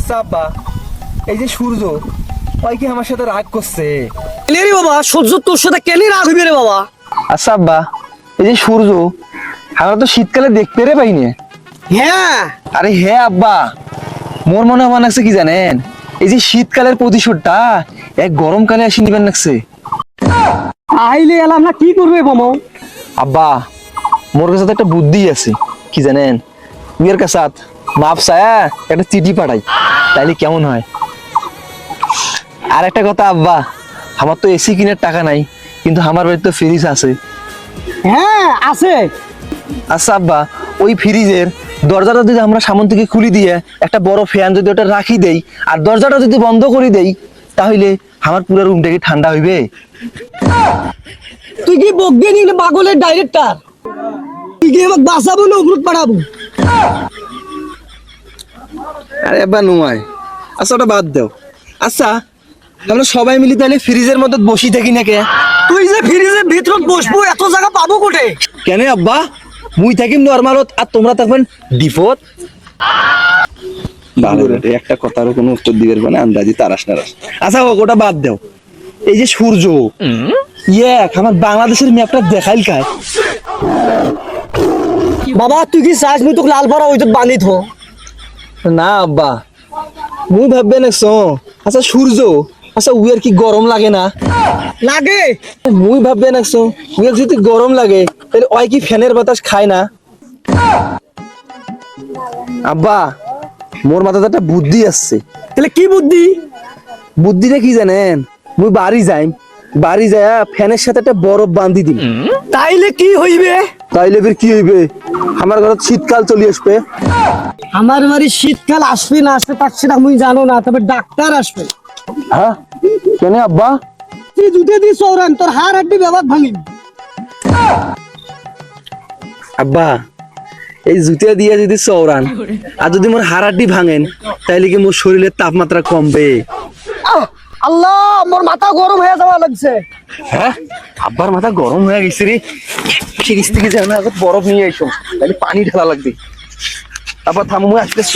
আচ্ছা আব্বা, এই যে সূর্য ওই কি আমার সাথে রাগ করছে? কেন রে বাবা, সূর্য তোর সাথে কেন রাগ হইবে রে বাবা? আচ্ছা আব্বা, এই যে সূর্য আমরা তো শীতকালে দেখতে রে পাইনি। হ্যাঁ, আরে হ্যাঁ আব্বা, মোর মনে হয় লাগছে কি জানেন, এই যে শীতকালের প্রতিশোধটা এক গরমকালে আসি নিবেন লাগছে। আইলে এলাম না, কি করবে মামা? আব্বা, মোর কাছে তো একটা বুদ্ধি আছে, কি জানেন, উইয়ের কাছে মাপ চায়া একটা চিঠি পাঠাই, তাইলে কেমন হয়? আর একটা কথা আব্বা, আমার তো এসি কিনার টাকা নাই, কিন্তু আমার বাড়িতে তো ফ্রিজ আছে। হ্যাঁ আছে। আচ্ছা আব্বা, ওই ফ্রিজের দরজাটা যদি আমরা সামন থেকে খুলি দিয়ে একটা বড় ফ্যান যদি ওটা রাখি দেই আর দরজাটা যদি বন্ধ করে দেই, তাহলে আমার পুরো রুমটা কি ঠান্ডা হইবে? তুই কি বকবে নিলে পাগলের ডাইরেক্টর? তুই কি আমাকে বাঁচাবো না উপরত পাঠাবো? আরে আব্বা নয়, আচ্ছা ওটা বাদ দাও। আচ্ছা আমরা সবাই মিলে তাহলে ফ্রিজের মধ্যে বসি থাকি না কে? তুই যে ফ্রিজের ভিতর বসবো, এত জায়গা পাবো কোটে? কেন আব্বা, মুই থাকিম নরমালত আর তোমরা থাকবেন ডিফত। একটা কথারও কোনো উত্তর দিবেন না, আন্দাজি তারাস নারাস। আচ্ছা হোক, ওটা বাদ দাও। এই যে সূর্য আমার বাংলাদেশের ম্যাপটা দেখাইল কায়? বাবা তুই কি চাস মুই তোকে লাল ভরা ওইটা বান্ধি থো? না আব্বা, মুই ভাববে নাকছো। আচ্ছা সূর্য, আচ্ছা উইয়ার কি গরম লাগে না? লাগে। মুই ভাববে নাকছো উইয়ার যদি গরম লাগে তাহলে ওই কি ফ্যানের বাতাস খায় না? আব্বা, মোর মাথাতে একটা বুদ্ধি আসছে। তাহলে কি বুদ্ধি? বুদ্ধিটা কি জানেন, মুই বাড়ি যায় ফ্যানের সাথে একটা বরফ বান্ধি দিই। তাইলে কি হইবে? তাইলে ফির কি হইবে? আমার ঘরে শীতকাল চলে আসবে। আমার বাড়ি শীতকাল আসবে না আসবে তার সেটা মুই জানো না, তবে ডাক্তার আসবে। হ্যাঁ কেন আব্বা? তুই জুতে দিয়ে সৌরান, তোর হাড় হাড্ডি ব্যবহার ভাঙিবি। আব্বা, এই জুতিয়া দিয়ে যদি চৌরান আর যদি মোর হাড়াড্ডি ভাঙেন, তাইলে কি মোর শরীরের তাপমাত্রা কমবে? আল্লাহ, মোর মাথা গরম হয়ে যাওয়া লাগছে। হ্যাঁ, আব্বার মাথা গরম হয়ে গেছে রে। ফ্রিজ থেকে যাও না, বরফ নিয়ে আইসো, তাহলে পানি ঢালা লাগবে। আবার থামো, আসতেছ।